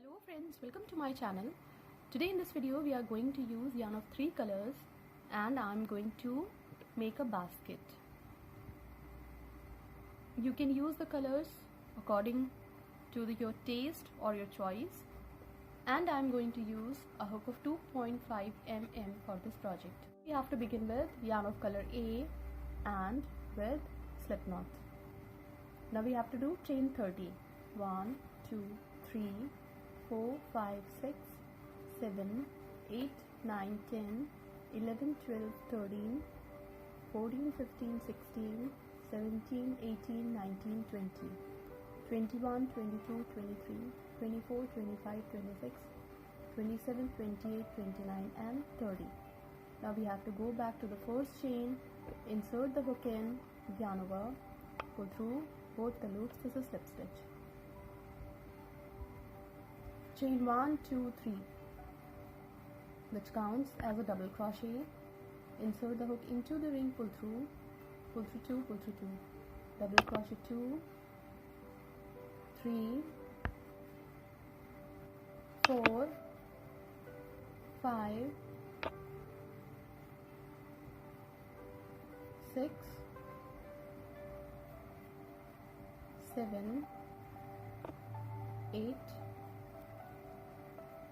Hello friends, welcome to my channel. Today in this video we are going to use yarn of 3 colors and I'm going to make a basket. You can use the colors according to your taste or your choice, and I'm going to use a hook of 2.5 mm for this project. We have to begin with yarn of color A and with slip knot. Now we have to do chain 30. 1, 2, 3, 4, 5, 6, 7, 8, 9, 10, 11, 12, 13, 14, 15, 16, 17, 18, 19, 20, 21, 22, 23, 24, 25, 26, 27, 28, 29 and 30. Now we have to go back to the first chain, insert the hook in, yarn over, go through both the loops. This is slip stitch. Chain 1, 2, 3, which counts as a double crochet. Insert the hook into the ring, pull through 2, pull through 2, double crochet 2, 3, 4, 5, 6, 7, 8,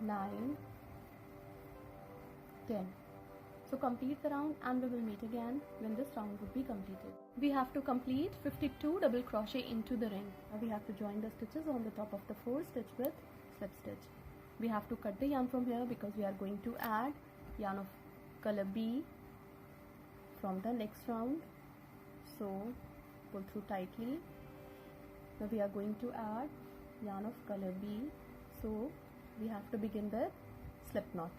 9, 10. So complete the round and we will meet again when this round would be completed. We have to complete 52 double crochet into the ring. Now we have to join the stitches on the top of the 4 stitch with slip stitch. We have to cut the yarn from here because we are going to add yarn of color B from the next round. So pull through tightly. Now we are going to add yarn of color B. So we have to begin the slip knot.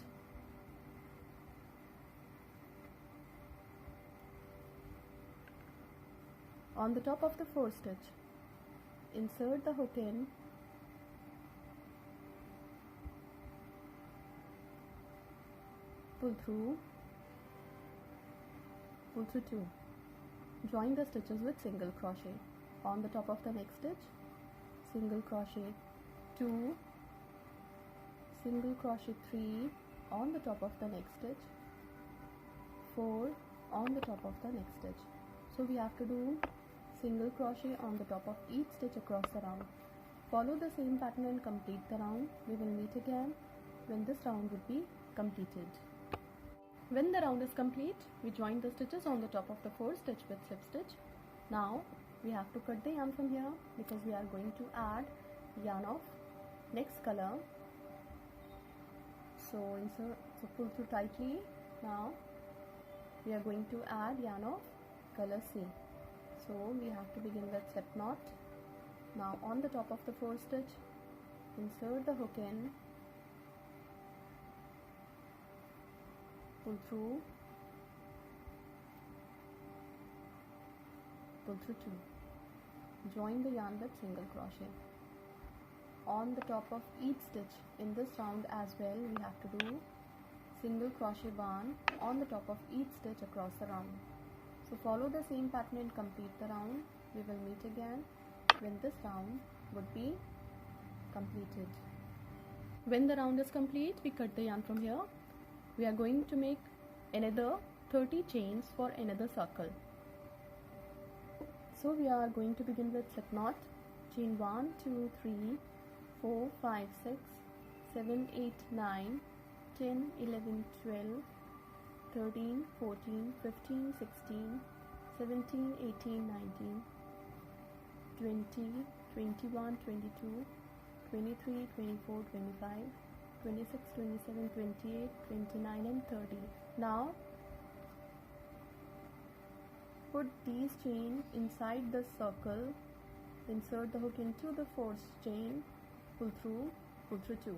On the top of the 4 stitch, insert the hook in, pull through 2, join the stitches with single crochet. On the top of the next stitch, single crochet 2, single crochet 3 on the top of the next stitch, 4 on the top of the next stitch. So we have to do single crochet on the top of each stitch across the round. Follow the same pattern and complete the round. We will meet again when this round would be completed. When the round is complete, we join the stitches on the top of the 4 stitch with slip stitch. Now we have to cut the yarn from here because we are going to add yarn of next color. So pull through tightly. Now we are going to add yarn of color C. So we have to begin with slip knot. Now on the top of the 4 stitch, insert the hook in, pull through 2, join the yarn with single crochet. On the top of each stitch in this round as well, we have to do single crochet 1 on the top of each stitch across the round. So follow the same pattern and complete the round. We will meet again when this round would be completed. When the round is complete, we cut the yarn from here. We are going to make another 30 chains for another circle. So we are going to begin with slip knot. Chain 1, 2, 3, 4, 5, 6, 7, 8, 9, 10, 11, 12, 13, 14, 15, 16, 17, 18, 19, 20, 21, 22, 23, 24, 25, 26, 27, 28, 29 and 30. Now put these chains inside the circle, insert the hook into the 4th chain, pull through 2,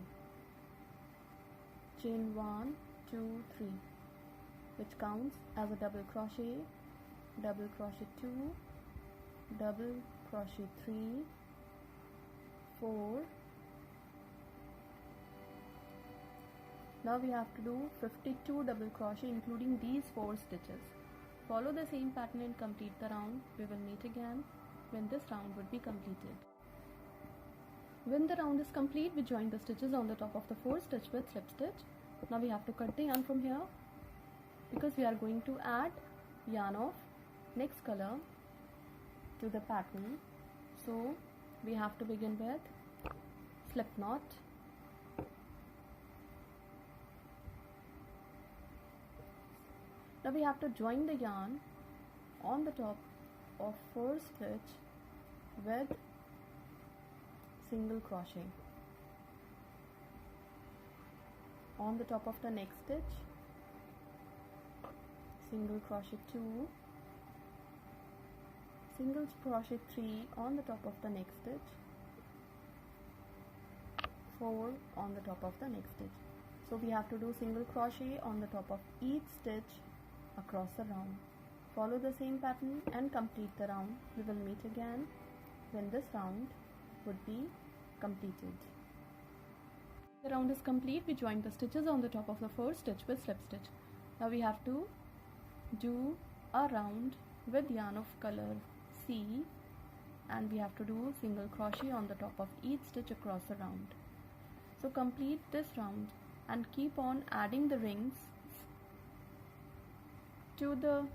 chain 1, 2, 3, which counts as a double crochet 2, double crochet 3, 4. Now we have to do 52 double crochet including these 4 stitches. Follow the same pattern and complete the round. We will meet again when this round would be completed. When the round is complete, we join the stitches on the top of the fourth stitch with slip stitch. Now we have to cut the yarn from here because we are going to add yarn of next color to the pattern. So we have to begin with slip knot. Now we have to join the yarn on the top of first stitch with single crochet. On the top of the next stitch, single crochet 2, single crochet 3 on the top of the next stitch, 4 on the top of the next stitch. So we have to do single crochet on the top of each stitch across the round. Follow the same pattern and complete the round. We will meet again when this round would be completed. The round is complete. We join the stitches on the top of the first stitch with slip stitch. Now we have to do a round with yarn of color C, and we have to do single crochet on the top of each stitch across the round. So complete this round and keep on adding the rings to the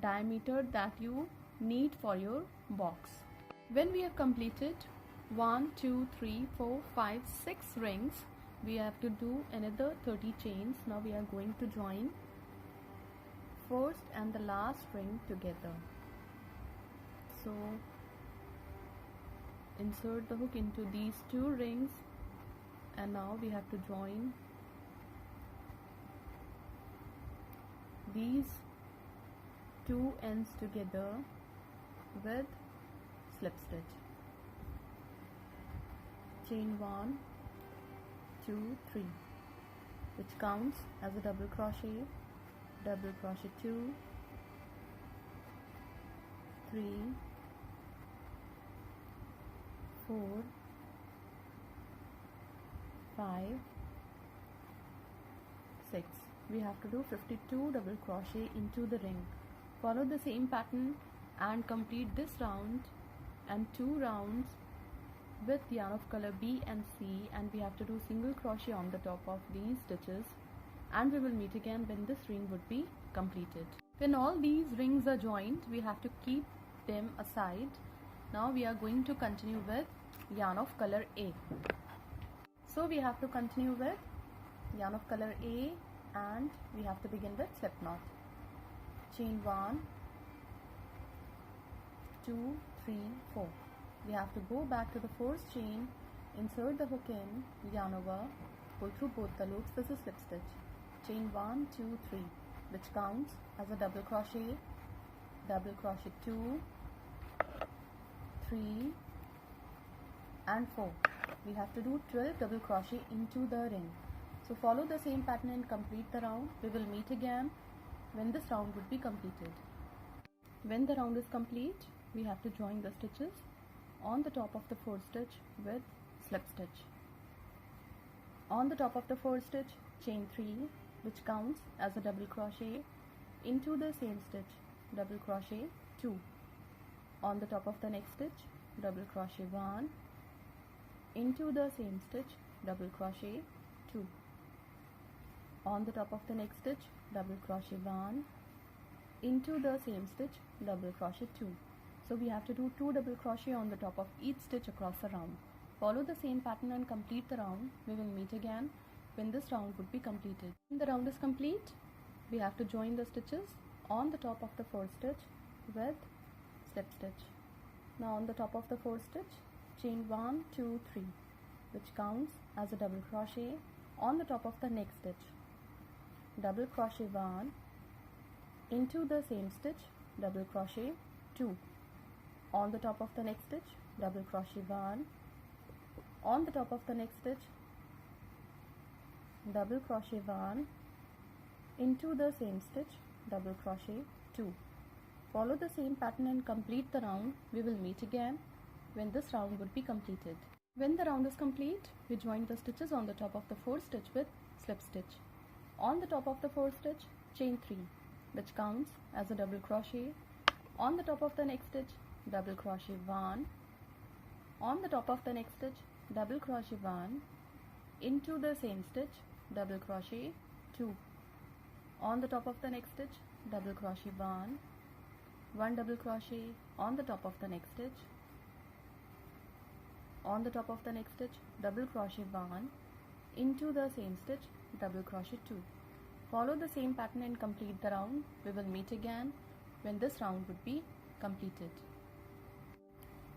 diameter that you need for your box. When we have completed 1, 2, 3, 4, 5, 6 rings, we have to do another 30 chains. Now we are going to join first and the last ring together. So insert the hook into these 2 rings, and now we have to join these 2 ends together with slip stitch. Chain 1, 2, 3, which counts as a double crochet 2, 3, 4, 5, 6. We have to do 52 double crochet into the ring. Follow the same pattern and complete this round and 2 rounds with yarn of color B and C, and we have to do single crochet on the top of these stitches, and we will meet again when this ring would be completed. When all these rings are joined, we have to keep them aside. Now we are going to continue with yarn of color A. So we have to continue with yarn of color A, and we have to begin with slip knot. Chain 1, 2, 3, 4. We have to go back to the first chain, insert the hook in, yarn over, pull through both the loops. This is slip stitch. Chain 1, 2, 3, which counts as a double crochet 2, 3 and 4. We have to do 12 double crochet into the ring. So follow the same pattern and complete the round. We will meet again when this round would be completed. When the round is complete, we have to join the stitches on the top of the fourth stitch with slip stitch. On the top of the fourth stitch, chain 3, which counts as a double crochet into the same stitch, double crochet 2. On the top of the next stitch, double crochet 1, into the same stitch, double crochet 2. On the top of the next stitch, double crochet 1, into the same stitch, double crochet 2. So we have to do 2 double crochet on the top of each stitch across the round. Follow the same pattern and complete the round. We will meet again when this round would be completed. When the round is complete, we have to join the stitches on the top of the fourth stitch with slip stitch. Now on the top of the fourth stitch, chain 1, 2, 3, which counts as a double crochet on the top of the next stitch. Double crochet 1, into the same stitch, double crochet 2. On the top of the next stitch, double crochet 1, on the top of the next stitch, double crochet 1, into the same stitch, double crochet 2. Follow the same pattern and complete the round. We will meet again when this round would be completed. When the round is complete, we join the stitches on the top of the fourth stitch with slip stitch. On the top of the fourth stitch, chain 3, which counts as a double crochet. On the top of the next stitch, double crochet 1, On the top of the next stitch, double crochet 1, into the same stitch, double crochet 2. On the top of the next stitch, double crochet 1 double crochet on the top of the next stitch. On the top of the next stitch, double crochet 1, into the same stitch, double crochet 2. Follow the same pattern and complete the round. We will meet again when this round would be completed.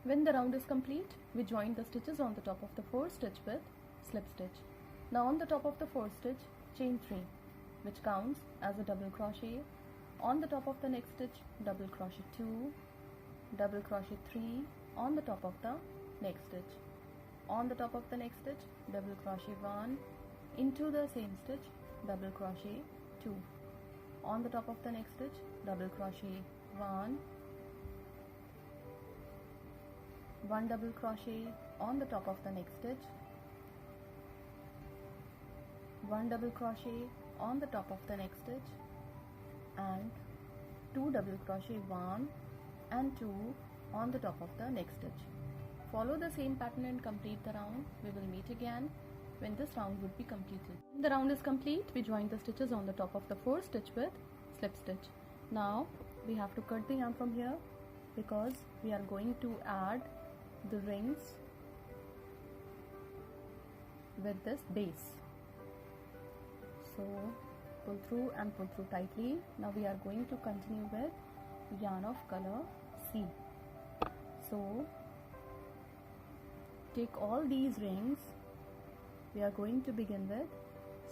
When the round is complete, we join the stitches on the top of the 4th stitch with slip stitch. Now on the top of the 4th stitch, chain 3, which counts as a double crochet. On the top of the next stitch, double crochet 2, double crochet 3 on the top of the next stitch. On the top of the next stitch, double crochet 1, into the same stitch, double crochet 2. On the top of the next stitch, double crochet 1 double crochet on the top of the next stitch, 1 double crochet on the top of the next stitch, and 2 double crochet 1 and 2 on the top of the next stitch. Follow the same pattern and complete the round. We will meet again when this round would be completed. When the round is complete, we join the stitches on the top of the 4th stitch with slip stitch. Now we have to cut the yarn from here because we are going to add the rings with this base. So pull through and pull through tightly. Now we are going to continue with yarn of color C. So take all these rings. We are going to begin with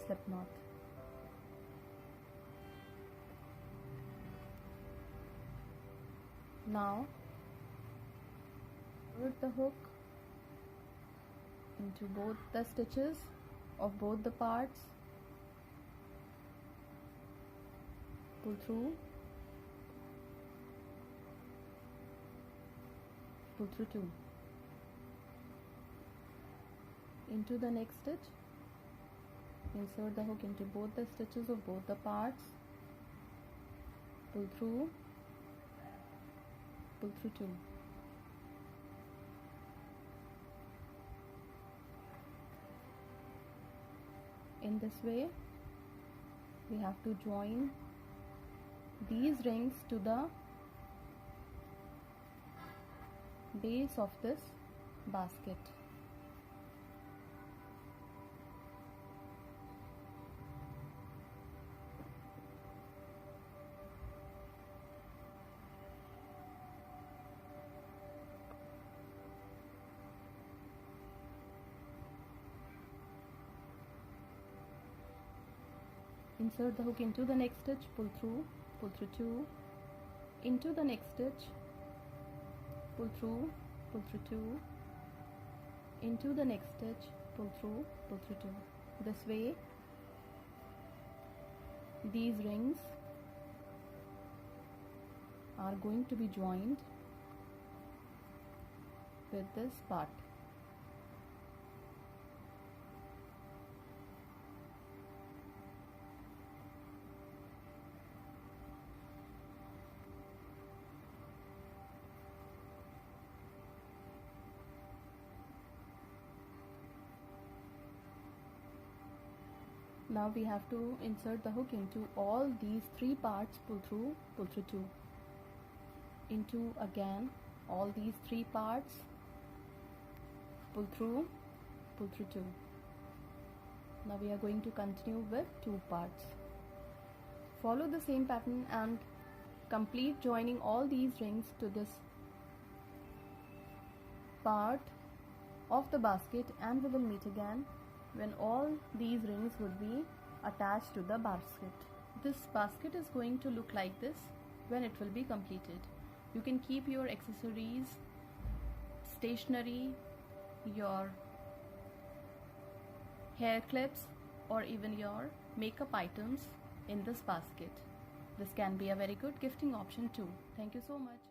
slip knot. Now insert the hook into both the stitches of both the parts, pull through, pull through 2, into the next stitch, insert the hook into both the stitches of both the parts, pull through, pull through 2. In this way, we have to join these rings to the base of this basket. Insert the hook into the next stitch, pull through 2, into the next stitch, pull through 2, into the next stitch, pull through 2. This way, these rings are going to be joined with this part. Now we have to insert the hook into all these 3 parts, pull through 2, into again all these 3 parts, pull through 2. Now we are going to continue with 2 parts. Follow the same pattern and complete joining all these rings to this part of the basket, and we will meet again when all these rings would be attached to the basket. This basket is going to look like this when it will be completed. You can keep your accessories, stationery, your hair clips, or even your makeup items in this basket. This can be a very good gifting option too. Thank you so much.